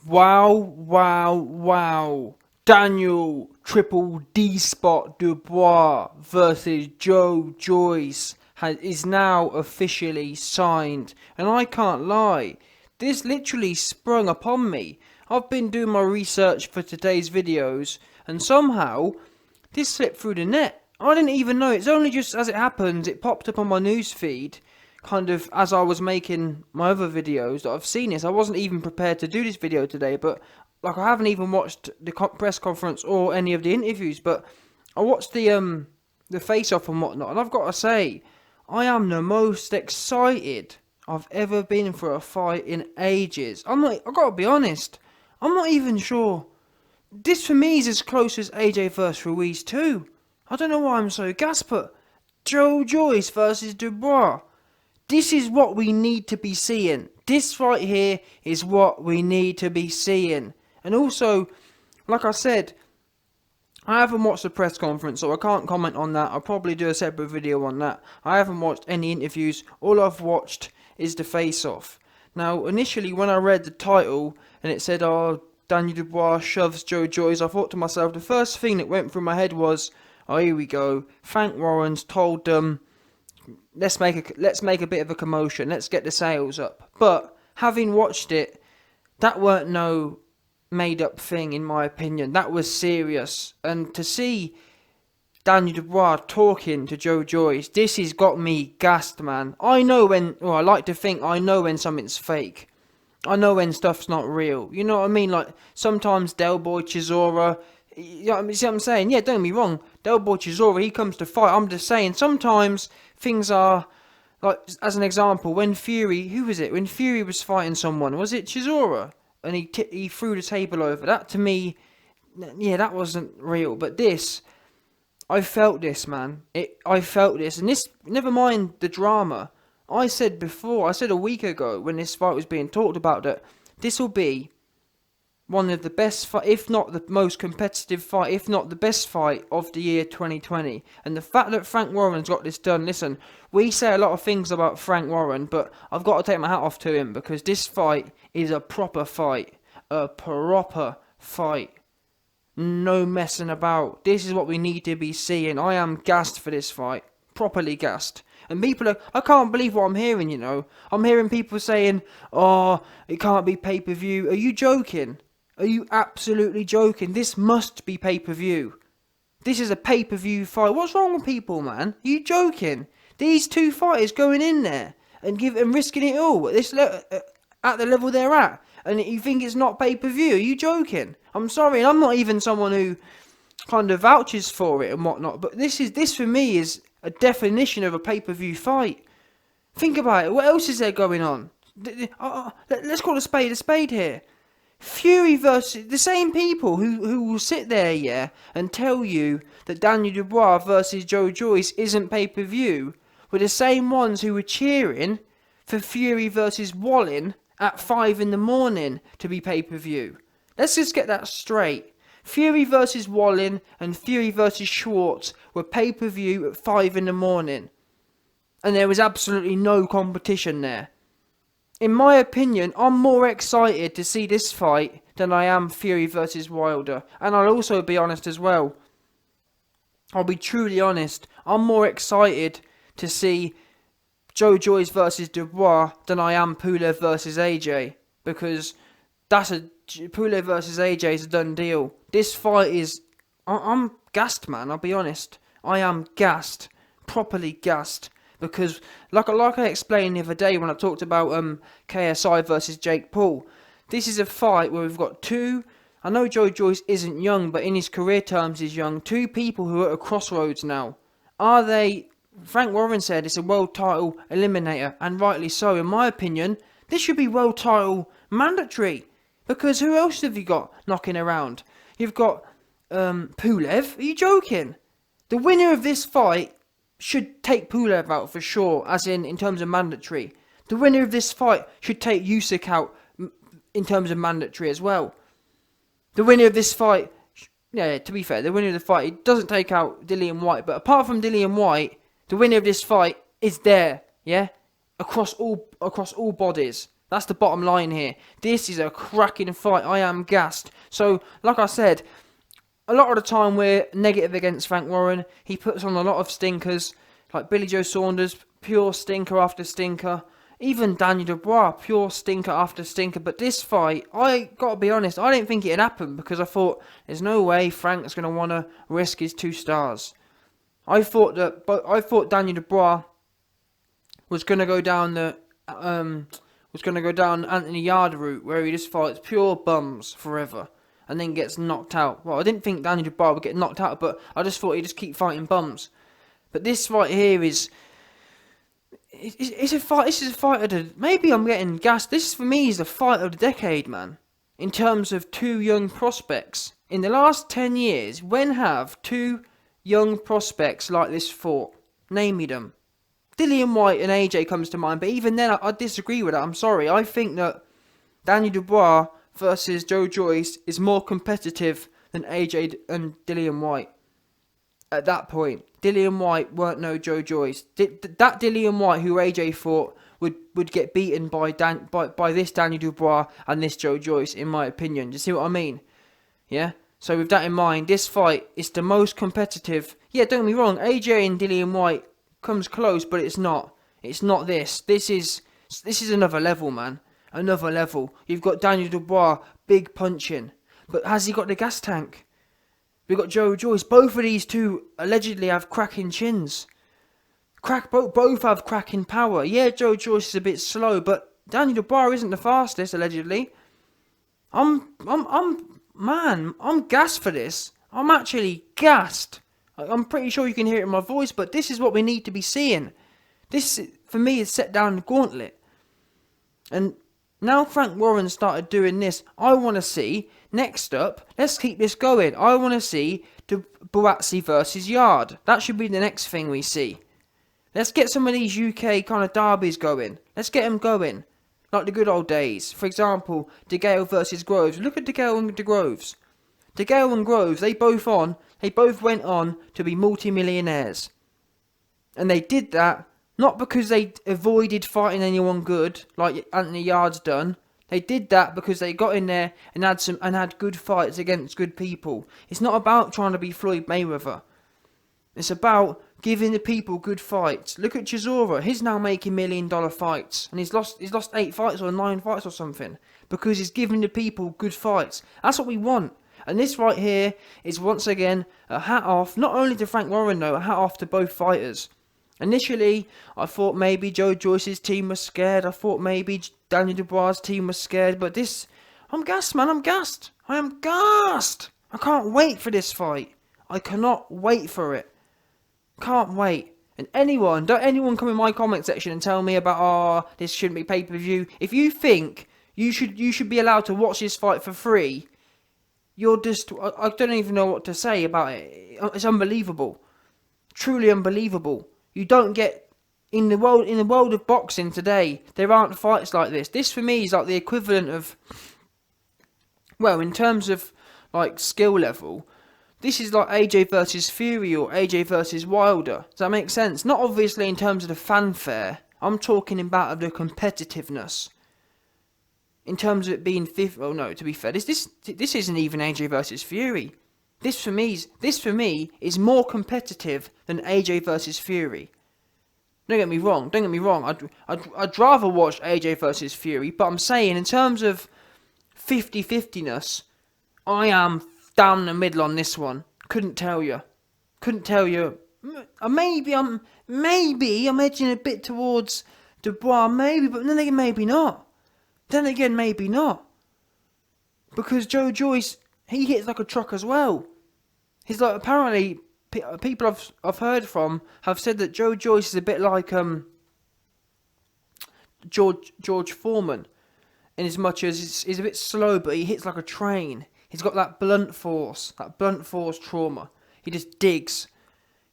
Wow, wow, wow. Daniel Triple D Spot Dubois versus Joyce is now officially signed. And I can't lie, this literally sprung upon me. I've been doing my research for today's videos, and somehow this slipped through the net. I didn't even know. It's only just as it happens, it popped up on my news feed, kind of as I was making my other videos that I've seen this. I wasn't even prepared to do this video today, but like I haven't even watched the press conference or any of the interviews, but I watched the face-off and whatnot, and I've got to say, I am the most excited I've ever been for a fight in ages. I've got to be honest, I'm not even sure. This for me is as close as AJ versus Ruiz too. I don't know why I'm so gassed, but Joyce versus Dubois. This is what we need to be seeing. This right here is what we need to be seeing. And also, like I said, I haven't watched the press conference, so I can't comment on that. I'll probably do a separate video on that. I haven't watched any interviews. All I've watched is the face-off. Now, initially, when I read the title, and it said, oh, Daniel Dubois shoves Joyce, I thought to myself, the first thing that went through my head was, oh, here we go. Frank Warren's told them, let's make a bit of a commotion. Let's get the sales up. But having watched it, that weren't no made-up thing, in my opinion. That was serious. And to see Daniel Dubois talking to Joyce, this has got me gassed, man. I know when, or I like to think I know when something's fake. I know when stuff's not real. You know what I mean? Like, sometimes Del Boy Chisora, you know what I'm saying? Yeah, don't get me wrong. Del Boy Chisora, he comes to fight. I'm just saying, sometimes things are, like, as an example, when Fury, who was it? When Fury was fighting someone, was it Chisora? And he threw the table over. That, to me, yeah, that wasn't real. But this, I felt this, man. I felt this. And this, never mind the drama. I said before, I said a week ago when this fight was being talked about, that this will be one of the best fight, if not the most competitive fight, if not the best fight of the year 2020. And the fact that Frank Warren's got this done, listen, we say a lot of things about Frank Warren, but I've got to take my hat off to him, because this fight is a proper fight. A proper fight. No messing about. This is what we need to be seeing. I am gassed for this fight. Properly gassed. And people are, I can't believe what I'm hearing, you know. I'm hearing people saying, oh, it can't be pay-per-view. Are you joking? Are you absolutely joking? This must be pay-per-view. This is a pay-per-view fight. What's wrong with people, man? Are you joking? These two fighters going in there and risking it all at this at the level they're at, and you think it's not pay-per-view? Are you joking? I'm sorry, and I'm not even someone who kind of vouches for it and whatnot, but this for me is a definition of a pay-per-view fight. Think about it. What else is there going on? Let's call a spade here. Fury versus the same people who will sit there, yeah, and tell you that Daniel Dubois versus Joyce isn't pay-per-view, were the same ones who were cheering for Fury versus Wallin at 5 in the morning to be pay-per-view. Let's just get that straight. Fury versus Wallin and Fury versus Schwartz were pay-per-view at 5 in the morning. And there was absolutely no competition there. In my opinion, I'm more excited to see this fight than I am Fury versus Wilder. And I'll also be honest as well. I'll be truly honest. I'm more excited to see Joyce versus Dubois than I am Pulev versus AJ. Because Pulev versus AJ is a done deal. This fight is... I'm gassed, man. I'll be honest. I am gassed. Properly gassed. Because, like I explained the other day when I talked about KSI versus Jake Paul, this is a fight where we've got two... I know Joyce isn't young, but in his career terms he's young. Two people who are at a crossroads now. Are they... Frank Warren said it's a world title eliminator, and rightly so. In my opinion, this should be world title mandatory. Because who else have you got knocking around? You've got Pulev. Are you joking? The winner of this fight should take Pulev out for sure, as in terms of mandatory. The winner of this fight should take Usyk out in terms of mandatory as well. The winner of this fight, yeah, to be fair, the winner of the fight, it doesn't take out Dillian White, but apart from Dillian White, the winner of this fight is there, yeah? across all bodies. That's the bottom line here. This is a cracking fight. I am gassed. So, like I said, a lot of the time we're negative against Frank Warren. He puts on a lot of stinkers, like Billy Joe Saunders, pure stinker after stinker. Even Daniel Dubois, pure stinker after stinker. But this fight, I gotta be honest, I didn't think it'd happen because I thought there's no way Frank's gonna wanna risk his 2 stars. I thought Daniel Dubois was gonna go down Anthony Yarde route where he just fights pure bums forever and then gets knocked out. Well, I didn't think Daniel Dubois would get knocked out, but I just thought he'd just keep fighting bums. But this fight here it's a fight. This is a fight of the. Maybe I'm getting gassed. This for me is the fight of the decade, man. In terms of 2 young prospects in the last 10 years, when have 2 young prospects like this fought? Name me them. Dillian Whyte and AJ comes to mind, but even then I disagree with that. I'm sorry. I think that Daniel Dubois versus Joe Joyce is more competitive than AJ and Dillian Whyte. At that point, Dillian Whyte weren't no Joe Joyce. That Dillian Whyte who AJ fought would get beaten by this Daniel Dubois and this Joe Joyce, in my opinion. Do you see what I mean? Yeah? So with that in mind, this fight is the most competitive. Yeah, don't get me wrong, AJ and Dillian Whyte comes close, but it's not. It's not this. This is another level, man. Another level. You've got Daniel Dubois, big punching. But has he got the gas tank? We've got Joe Joyce. Both of these two allegedly have cracking chins. Both have cracking power. Yeah, Joe Joyce is a bit slow, but Daniel Dubois isn't the fastest, allegedly. I'm gassed for this. I'm actually gassed. I'm pretty sure you can hear it in my voice, but this is what we need to be seeing. This, for me, is set down the gauntlet. And now Frank Warren started doing this, I want to see, next up, let's keep this going. I want to see Buatsi versus Yarde. That should be the next thing we see. Let's get some of these UK kind of derbies going. Let's get them going. Like the good old days. For example, DeGale versus Groves. Look at DeGale and DeGroves. DeGale and Groves, they both went on to be multi-millionaires. And they did that not because they avoided fighting anyone good, like Anthony Yarde's done. They did that because they got in there and had good fights against good people. It's not about trying to be Floyd Mayweather. It's about giving the people good fights. Look at Chisora. He's now making $1 million fights. And he's lost 8 fights or 9 fights or something. Because he's giving the people good fights. That's what we want. And this right here is once again a hat off, not only to Frank Warren though, a hat off to both fighters. Initially, I thought maybe Joe Joyce's team was scared. I thought maybe Daniel Dubois' team was scared. But this, I'm gassed, man. I'm gassed. I am gassed. I can't wait for this fight. I cannot wait for it. Can't wait. And don't anyone come in my comment section and tell me about, this shouldn't be pay-per-view. If you think you should be allowed to watch this fight for free, you're just, I don't even know what to say about it. It's unbelievable. Truly unbelievable. You don't get, in the world of boxing today, there aren't fights like this. This for me is like the equivalent of, well, in terms of like skill level, this is like AJ versus Fury or AJ versus Wilder. Does that make sense? Not obviously in terms of the fanfare. I'm talking about the competitiveness. In terms of it being well, no, to be fair, this isn't even AJ versus Fury. This for me is more competitive than AJ versus Fury. Don't get me wrong. I'd rather watch AJ versus Fury, but I'm saying in terms of 50-50ness, I am down the middle on this one. Couldn't tell you. Maybe I'm edging a bit towards Dubois, maybe, but then again, maybe not. Because Joe Joyce, he hits like a truck as well. He's like, apparently, people I've heard from have said that Joe Joyce is a bit like George Foreman, in as much as he's a bit slow, but he hits like a train. He's got that blunt force trauma. He just digs.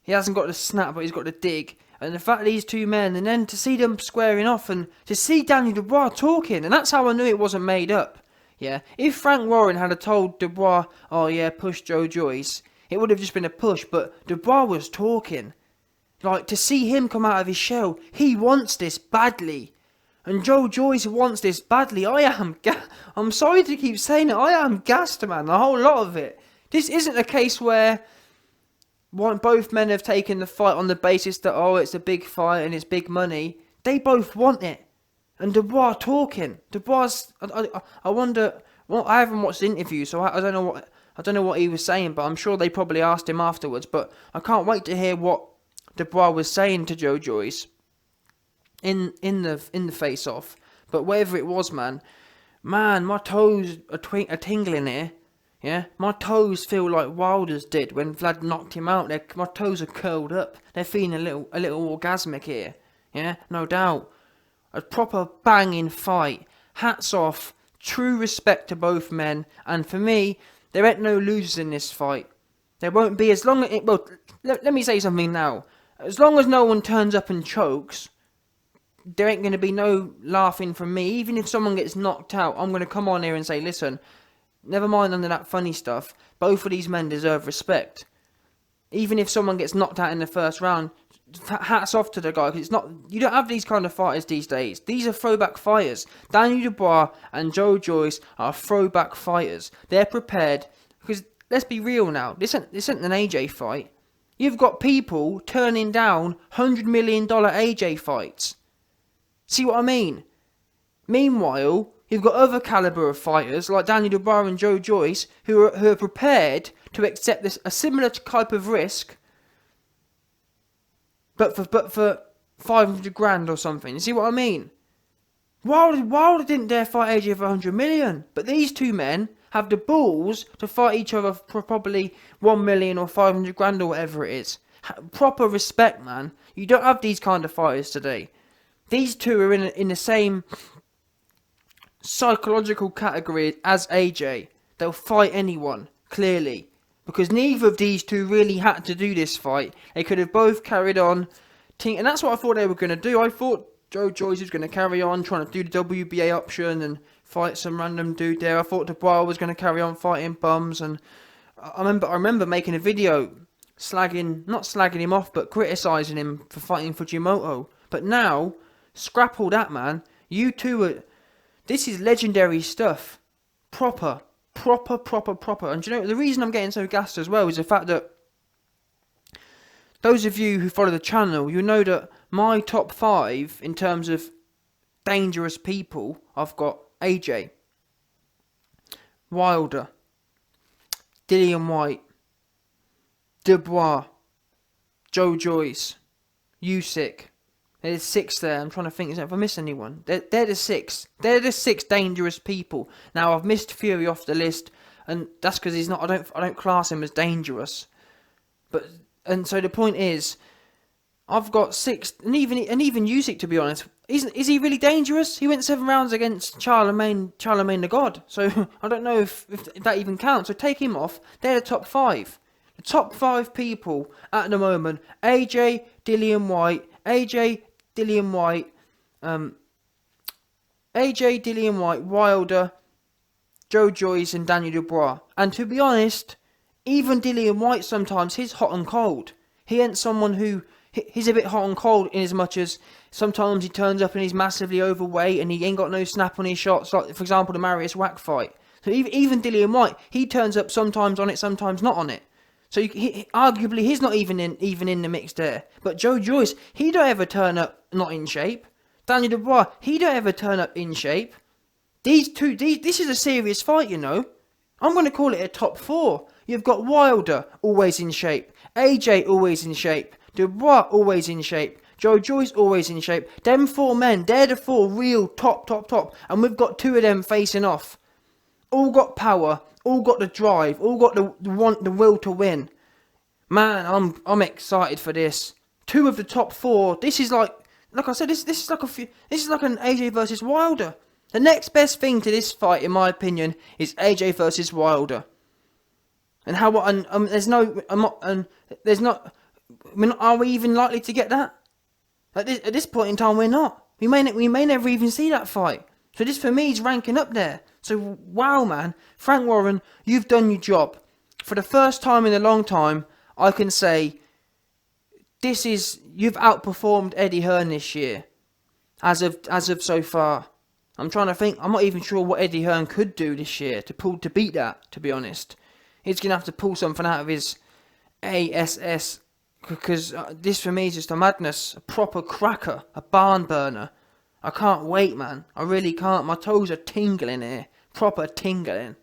He hasn't got the snap, but he's got the dig. And the fact these two men, and then to see them squaring off, and to see Daniel Dubois talking, and that's how I knew it wasn't made up. Yeah, if Frank Warren had told Dubois, oh yeah, push Joe Joyce, it would have just been a push, but Dubois was talking. Like, to see him come out of his shell, he wants this badly. And Joyce wants this badly. I'm sorry to keep saying it, I am gassed, man, a whole lot of it. This isn't a case where both men have taken the fight on the basis that, oh, it's a big fight and it's big money. They both want it. And Dubois talking. Dubois, I wonder, well, I haven't watched the interview, so I don't know what he was saying, but I'm sure they probably asked him afterwards. But I can't wait to hear what Dubois was saying to Joyce in the face off. But whatever it was, man, my toes are tingling here. Yeah, my toes feel like Wilder's did when Vlad knocked him out. My toes are curled up. They're feeling a little orgasmic here. Yeah, no doubt. A proper banging fight. Hats off. True respect to both men. And for me, there ain't no losers in this fight. There won't be, as long as let me say something now. As long as no one turns up and chokes, there ain't going to be no laughing from me. Even if someone gets knocked out, I'm going to come on here and say, listen, never mind under that funny stuff. Both of these men deserve respect. Even if someone gets knocked out in the first round, hats off to the guy, because you don't have these kind of fighters these days. These are throwback fighters. Daniel Dubois and Joyce are throwback fighters. They're prepared, because let's be real now. This isn't an AJ fight. You've got people turning down $100 million AJ fights. See what I mean? Meanwhile, you've got other caliber of fighters like Daniel Dubois and Joyce who are prepared to accept a similar type of risk, but for 500 grand or something. You see what I mean? Wilder didn't dare fight AJ for 100 million, but these two men have the balls to fight each other for probably 1 million or 500 grand or whatever it is. Proper respect, man. You don't have these kind of fighters today. These two are in the same psychological category as AJ. They'll fight anyone, clearly. Because neither of these two really had to do this fight. They could have both carried on. And that's what I thought they were going to do. I thought Joyce was going to carry on trying to do the WBA option and fight some random dude there. I thought Dubois was going to carry on fighting bums. And I remember making a video not slagging him off, but criticising him for fighting Fujimoto. But now, scrap all that, man. You two this is legendary stuff. Proper. And you know, the reason I'm getting so gassed as well is the fact that those of you who follow the channel, you know that my top 5 in terms of dangerous people, I've got AJ, Wilder, Dillian White, Dubois, Joyce, Usyk. There's 6 there. I'm trying to think if I miss anyone. They're the 6. They're the 6 dangerous people. Now I've missed Fury off the list, and that's because he's not. I don't class him as dangerous. And so the point is, I've got 6, and even Usyk, to be honest, is he really dangerous? He went 7 rounds against Charlemagne the God. So I don't know if that even counts. So take him off. They're the top 5. The top 5 people at the moment: AJ, Dillian White, Wilder, Joyce, and Daniel Dubois. And to be honest, even Dillian White sometimes, he's hot and cold. He ain't someone who, he's a bit hot and cold in as much as sometimes he turns up and he's massively overweight and he ain't got no snap on his shots, like for example the Marius Wack fight. So even Dillian White, he turns up sometimes on it, sometimes not on it. So arguably he's not even in the mix there. But Joyce, he don't ever turn up not in shape. Daniel Dubois, he don't ever turn up in shape. This is a serious fight, you know. I'm going to call it a top 4. You've got Wilder, always in shape. AJ, always in shape. Dubois, always in shape. Joyce, always in shape. Them 4 men, they're the 4 real top. And we've got 2 of them facing off. All got power, all got the drive, all got the will to win. Man, I'm excited for this. 2 of the top 4. This is like I said, this is like an AJ versus Wilder. The next best thing to this fight, in my opinion, is AJ versus Wilder. And are we even likely to get that? At this point in time, we're not. We may never even see that fight. So this for me is ranking up there. So wow, man, Frank Warren, you've done your job. For the first time in a long time, I can say You've outperformed Eddie Hearn this year, as of so far. I'm trying to think. I'm not even sure what Eddie Hearn could do this year to beat that. To be honest, he's gonna have to pull something out of his ass, because this for me is just a madness, a proper cracker, a barn burner. I can't wait, man. I really can't. My toes are tingling here, proper tingling.